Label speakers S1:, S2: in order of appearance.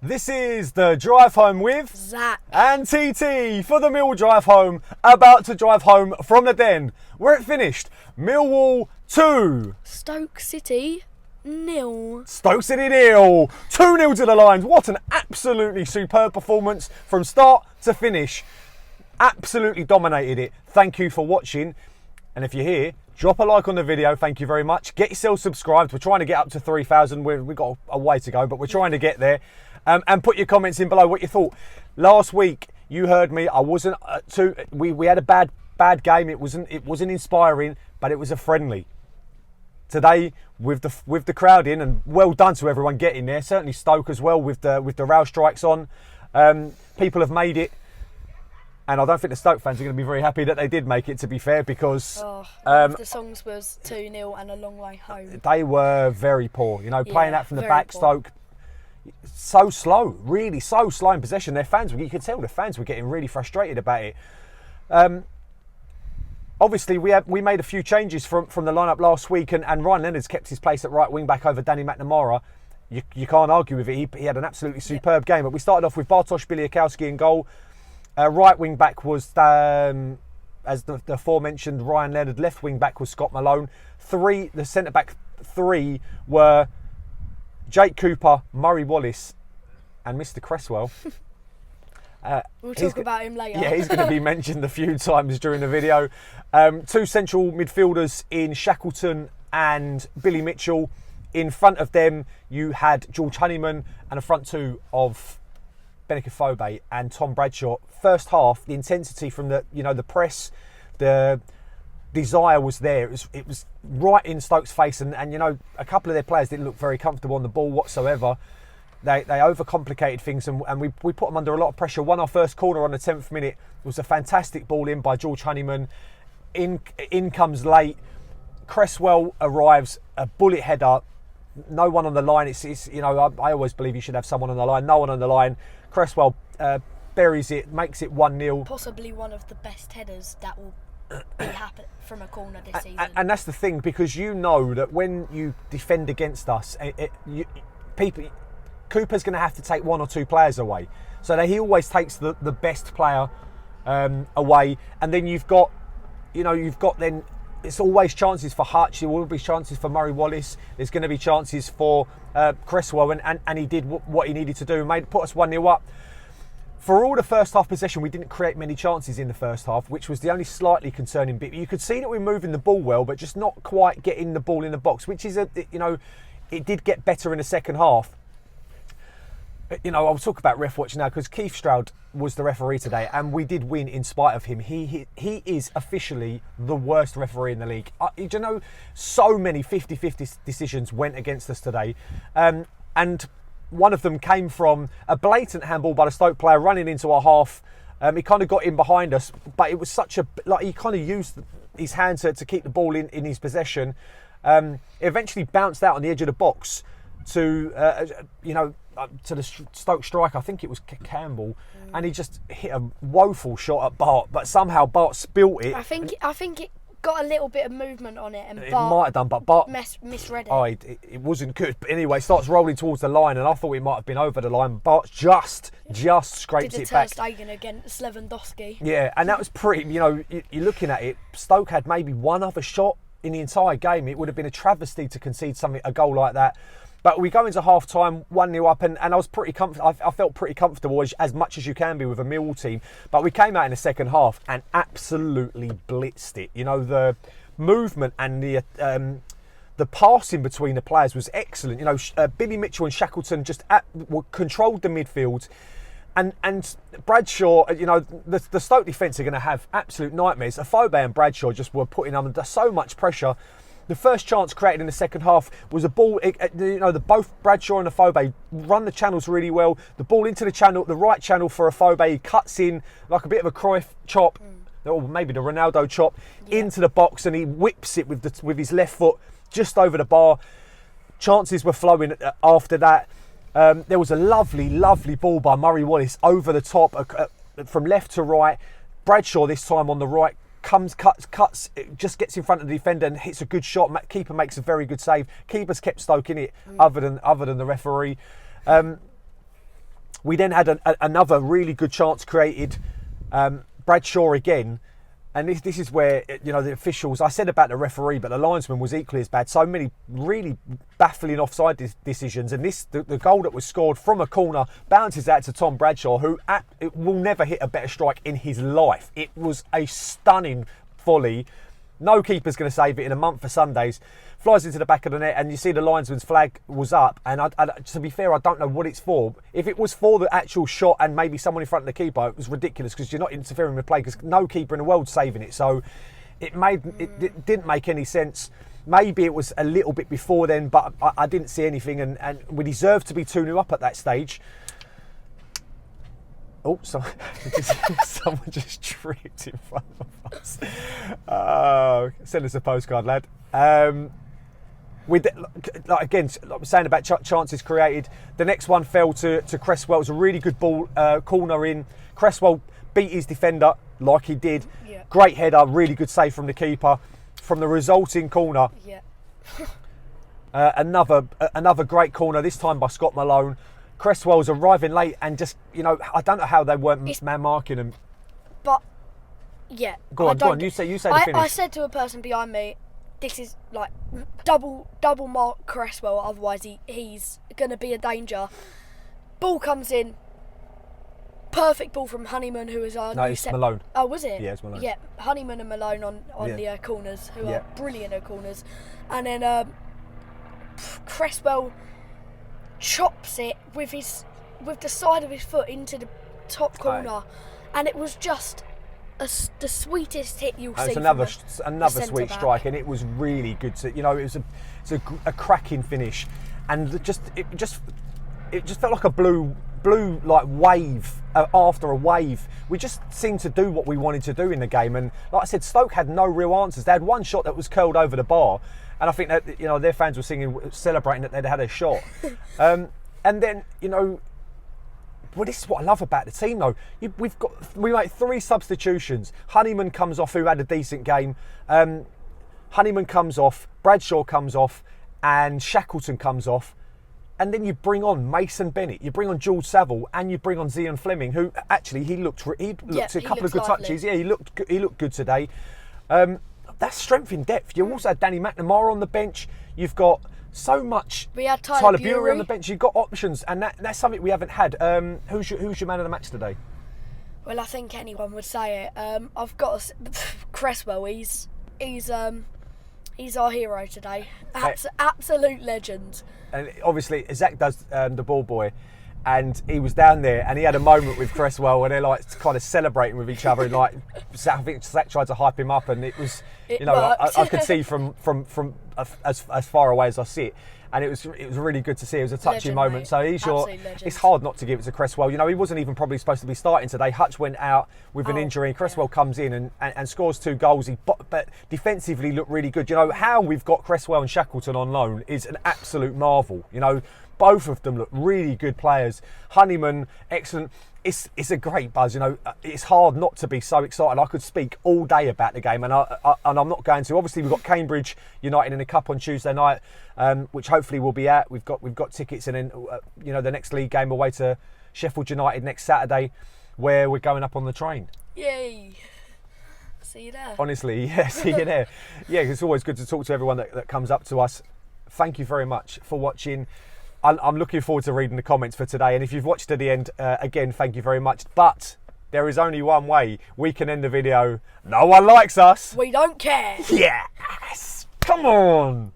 S1: This is the drive home with
S2: Zac
S1: and TT for the Mill drive home. About to drive home from the Den. Where it finished, Millwall 2.
S2: Stoke City 0.
S1: Stoke City 0. 2-0 to the Lions. What an absolutely superb performance from start to finish. Absolutely dominated it. Thank you for watching. And if you're here, drop a like on the video. Thank you very much. Get yourself subscribed. We're trying to get up to 3,000. We've got a way to go, but we're trying to get there. And put your comments in below what you thought. Last week, you heard me. I wasn't we had a bad game. It wasn't inspiring, but it was a friendly. Today, with the crowd in, and well done to everyone getting there. Certainly Stoke as well with the rail strikes on. People have made it. And I don't think the Stoke fans are going to be very happy that they did make it, to be fair, because
S2: the songs was 2-0 and a long way home.
S1: They were very poor. You know, playing out from the back,
S2: poor.
S1: Stoke, so slow, really so slow in possession. Their fans, you could tell the fans were getting really frustrated about it. Obviously, we made a few changes from the lineup last week, and Ryan Leonard's kept his place at right wing back over Danny McNamara. You can't argue with it. He had an absolutely superb game. But we started off with Bartosz Biliakowski in goal. Right wing back was, as the aforementioned Ryan Leonard. Left wing back was Scott Malone. The centre back three were Jake Cooper, Murray Wallace, and Mr. Cresswell.
S2: We'll talk about him later.
S1: Yeah, he's going to be mentioned a few times during the video. Two central midfielders in Shackleton and Billy Mitchell. In front of them, you had George Honeyman, and a front two of Benik Afobe and Tom Bradshaw. First half, the intensity from the press, the desire was there. It was right in Stoke's face, and a couple of their players didn't look very comfortable on the ball whatsoever. They overcomplicated things, and we put them under a lot of pressure. Won our first corner on the 10th minute. It was a fantastic ball in by George Honeyman. In comes late. Cresswell arrives, a bullet header. No one on the line. I always believe you should have someone on the line. No one on the line. Cresswell buries it, makes it 1-0.
S2: Possibly one of the best headers that will be happen from a corner this season.
S1: And that's the thing, because you know that when you defend against us, Cooper's going to have to take one or two players away. So that he always takes the best player away, and then you've got then. It's always chances for Hutch. There will be chances for Murray Wallace. There's going to be chances for Cresswell, and he did what he needed to do. Put us 1-0 up. For all the first half possession, we didn't create many chances in the first half, which was the only slightly concerning bit. You could see that we're moving the ball well, but just not quite getting the ball in the box, which is it did get better in the second half. I'll talk about ref watch now, because Keith Stroud was the referee today, and we did win in spite of him. He is officially the worst referee in the league. So many 50-50 decisions went against us today, and one of them came from a blatant handball by the Stoke player running into our half. He kind of got in behind us, but it was he kind of used his hand to keep the ball in his possession. It eventually bounced out on the edge of the box to the Stoke striker. I think it was Campbell, and he just hit a woeful shot at Bart, but somehow Bart spilt it.
S2: I think it got a little bit of movement on it, and
S1: it
S2: Bart
S1: might have done, but Bart
S2: misread it.
S1: Oh, it wasn't good. But anyway, starts rolling towards the line, and I thought it might have been over the line. Bart just scrapes it back.
S2: Did a Ter Stegen against Lewandowski.
S1: Yeah, and that was pretty. You're looking at it. Stoke had maybe one other shot in the entire game. It would have been a travesty to concede a goal like that. But we go into half time 1-0 up, and I was pretty comfortable. I felt pretty comfortable, as much as you can be with a Millwall team. But we came out in the second half and absolutely blitzed it. The movement and the passing between the players was excellent. Billy Mitchell and Shackleton just controlled the midfield. And Bradshaw, the Stoke defence are going to have absolute nightmares. Afobe and Bradshaw just were putting under so much pressure. The first chance created in the second half was a ball. Both Bradshaw and Afobe run the channels really well. The ball into the channel, the right channel for Afobe. He cuts in like a bit of a Cruyff chop, or maybe the Ronaldo chop, into the box, and he whips it with his left foot just over the bar. Chances were flowing after that. There was a lovely ball by Murray Wallace over the top from left to right. Bradshaw this time on the right. Cuts, just gets in front of the defender and hits a good shot. Keeper makes a very good save. Keeper's kept Stoke in it, other than the referee. We then had another really good chance created. Bradshaw again. And this is where, you know, the officials, I said about the referee, but the linesman was equally as bad. So many really baffling offside decisions. And the goal that was scored from a corner bounces out to Tom Bradshaw, who will never hit a better strike in his life. It was a stunning volley. No keeper's going to save it in a month for Sundays. Flies into the back of the net, and you see the linesman's flag was up. And to be fair, I don't know what it's for. If it was for the actual shot and maybe someone in front of the keeper, it was ridiculous because you're not interfering with play because no keeper in the world's saving it. So it didn't make any sense. Maybe it was a little bit before then, but I didn't see anything. And we deserved to be 2-0 up at that stage. Oh, someone just tripped in front of us. Send us a postcard, lad. Again, like we're saying about chances created, the next one fell to Cresswell. It was a really good ball, corner in. Cresswell beat his defender like he did. Yeah. Great header, really good save from the keeper. From the resulting corner,
S2: yeah.
S1: Another great corner, this time by Scott Malone. Cresswell's arriving late and just, you know, I don't know how they weren't man marking him.
S2: But, yeah.
S1: Go on, you say the finish.
S2: I said to a person behind me, this is like double mark Cresswell, otherwise he's going to be a danger. Ball comes in, perfect ball from Honeyman, who is our...
S1: No, it's Malone.
S2: Oh, was it?
S1: Yeah, it's Malone.
S2: Yeah, Honeyman and Malone on the corners, who are brilliant at corners. And then Cresswell chops it with the side of his foot into the top corner, and it was just the sweetest hit you'll see. It's
S1: another sweet strike, and it was really good. It was a cracking finish, and it just felt like a blue like wave after a wave. We just seemed to do what we wanted to do in the game, and like I said, Stoke had no real answers. They had one shot that was curled over the bar. And I think that, you know, their fans were celebrating that they'd had a shot. And then, you know, well, this is what I love about the team, though. We made 3 substitutions. Honeyman comes off, who had a decent game. Honeyman comes off, Bradshaw comes off, and Shackleton comes off. And then you bring on Mason Bennett, you bring on George Saville, and you bring on Zian Fleming, who actually he looked a couple of good touches. Yeah, he looked good today. That's strength in depth. You also had Danny McNamara on the bench. You've got so much.
S2: We had Tyler Bury
S1: on the bench. You've got options, and that's something we haven't had. Who's your man of the match today?
S2: Well, I think anyone would say it. I've got Cresswell. He's our hero today. Absolute legend. And
S1: obviously, Zac does the ball boy. And he was down there, and he had a moment with Cresswell where they're like kind of celebrating with each other. And like, I think Zac tried to hype him up, and it was, I could see from as far away as I sit, and it was really good to see. It was a touching moment. Mate. So it's hard not to give it to Cresswell. You know, he wasn't even probably supposed to be starting today. Hutch went out with an injury, and Cresswell comes in and scores 2 goals. But defensively looked really good. You know, how we've got Cresswell and Shackleton on loan is an absolute marvel. You know, both of them look really good players. Honeyman, excellent. It's a great buzz. You know, it's hard not to be so excited. I could speak all day about the game, and I'm not going to. Obviously, we've got Cambridge United in the cup on Tuesday night, which hopefully we'll be at. We've got tickets, and then the next league game away to Sheffield United next Saturday, where we're going up on the train.
S2: Yay! See you there.
S1: Honestly, yeah, see you there. Yeah, it's always good to talk to everyone that comes up to us. Thank you very much for watching. I'm looking forward to reading the comments for today. And if you've watched to the end, again, thank you very much. But there is only one way we can end the video. No one likes us.
S2: We don't care.
S1: Yes. Come on.